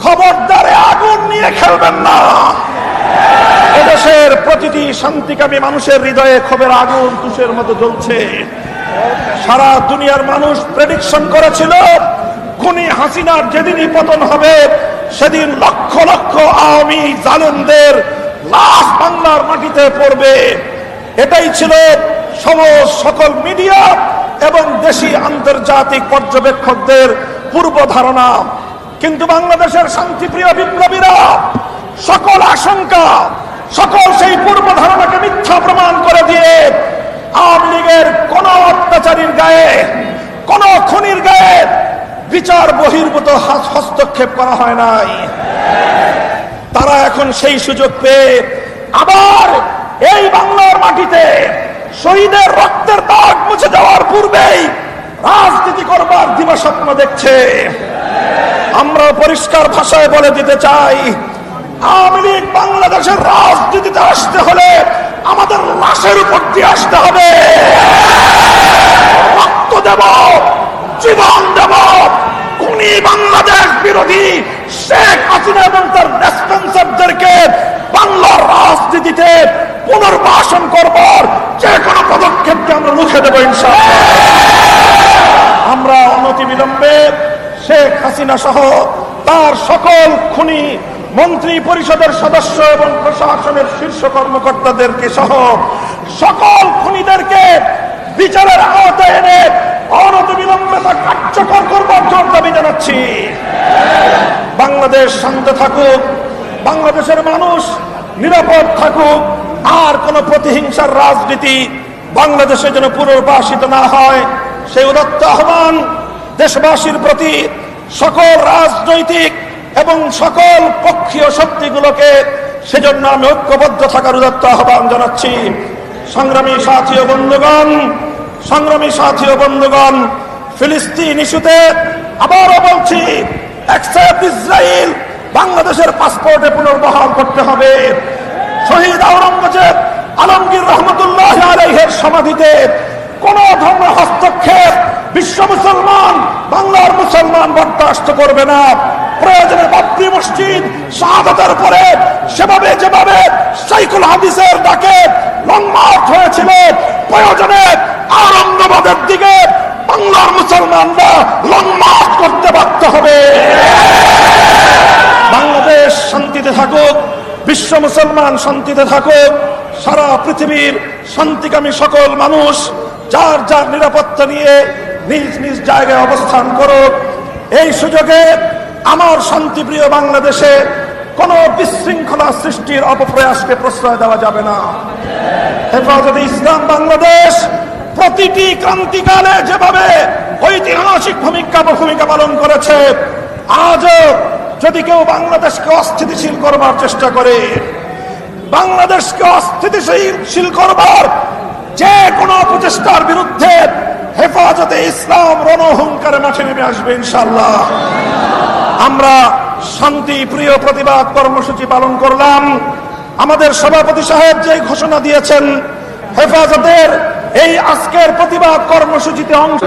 খবরদারে আগুন নিয়ে খেলবেন না। এদেশের প্রতিটি শান্তিকামী মানুষের হৃদয়ে ক্ষোভের আগুন তুষের মতো জ্বলছে। সারা দুনিয়ার মানুষ প্রেডিকশন করেছিল খুনি হাসিনার যেদিনই পতন হবে সেদিন লক্ষ লক্ষ আওয়ামী জালেমদের লাশ বাংলার মাটিতে পড়বে। এটাই ছিল সকল মিডিয়া এবং দেশি আন্তর্জাতিক পর্যবেক্ষকদের পূর্ব ধারণা। কিন্তু বাংলাদেশের শান্তিপ্রিয় বিপ্লবীরা সকল আশঙ্কা, সকল সেই পূর্ব ধারণাকে মিথ্যা প্রমাণ করে দিয়ে আওয়ামী লীগের কোন অত্যাচারীর গায়ে, কোন খুনির গায়ে বিচার বহির্ভূত হস্তক্ষেপ করা হয় নাই। তারা এখন সেই সুযোগ পেয়ে আবার এই বাংলার মাটিতে শহীদের রক্তের দাগ মুছে যাওয়ার পূর্বেই রাজনীতি করবার দিবাস্বপ্ন দেখছে। আমরা পরিষ্কার ভাষায় বলে দিতে চাই, আওয়ামী লীগ বাংলাদেশের রাজনীতিতে আসতে হলে আমাদের লাশের উপর দিয়ে আসতে হবে। রক্ত দেব, জীবন দেব, খুনি বাংলাদেশ বিরোধী শেখ হাসিনা এবং তার ডেসপেন্সারদেরকে বাংলার রাজনীতিতে পুনর্বাসন করবার যে কোনো পদক্ষেপকে আমরা রুখে দেব ইনশাআল্লাহ। আমরা অনতিবিলম্বে শেখ হাসিনা সহ তার সকল খুনি মন্ত্রী পরিষদের সদস্য এবং প্রশাসনের শীর্ষ কর্মকর্তাদেরকে সহ সকল খুনিদেরকে বিচারের আওতায় এনে অনতিবিলম্বে তা কার্যকর করবার জোর দাবি জানাচ্ছি। বাংলাদেশ শান্ত থাকুক, বাংলাদেশের মানুষ নিরাপদ থাকুক, আর কোন প্রতিহিংসার রাজনীতি বাংলাদেশে যেন পুনর্বাসিত না হয় সেই উদাত্ত আহ্বান দেশবাসীর প্রতি সকল রাজনৈতিক এবং সকল পক্ষীয় শক্তিগুলোকে সেজন্য আমি ঐক্যবদ্ধ থাকার উদাত্ত আহ্বান জানাচ্ছি। সংগ্রামী সাথী ও বন্ধুগণ, সংগ্রামী সাথী ও বন্ধুগণ, ফিলিস্তিন ইস্যুতে আবারও বলছি, অ্যাকসেপ্ট ইসরায়েল, বাংলাদেশের পাসপোর্টে পুনর্বহাল করতে হবে। শহীদ আওরঙ্গজেব আলমগীর রহমতুল্লাহ আলাইহির সমাধিতে কোন ধরনের হস্তক্ষেপ বিশ্ব মুসলমান, বাংলার মুসলমান বরদাস্ত করবে না। প্রয়োজনে বাবরি মসজিদ শাহাদাতের পরে যেভাবে সাইকুল হাদিসের ডাকে লং মার্চ হয়েছিল, প্রয়োজনে আওরঙ্গাবাদের দিকে বাংলার মুসলমানরা লং মার্চ করতে বাধ্য হবে। বাংলাদেশ শান্তিতে থাকুক, বিশ্ব মুসলমান শান্তিতে থাকুক, সারা পৃথিবীর শান্তিকামী সকল মানুষ যার যার নিরাপত্তা নিয়ে নিজ নিজ জায়গায় অবস্থান করুক। এই সুযোগে আমার শান্তিপ্রিয় বাংলাদেশে কোন বিশৃঙ্খলা সৃষ্টির অপপ্রয়াসকে প্রশ্রয় দেওয়া যাবে না। হেফাজতে ইসলাম বাংলাদেশ প্রতিটি ক্রান্তিকালে যেভাবে ঐতিহাসিক ভূমিকা পালন করেছে, আজও যদি কেউ বাংলাদেশকে অস্থিতিশীল করবার চেষ্টা করে, বাংলাদেশকে অস্থিতিশীল করবার যে কোনো প্রচেষ্টার বিরুদ্ধে হেফাজতে ইসলাম রণহুঙ্কারে মাঠে নেমে আসবে ইনশাআল্লাহ। আমরা শান্তি প্রিয় প্রতিবাদ কর্মসূচি পালন করলাম। আমাদের সভাপতি সাহেব যে ঘোষণা দিয়েছেন, হেফাজতের এই আজকের প্রতিবাদ কর্মসূচিতে অংশ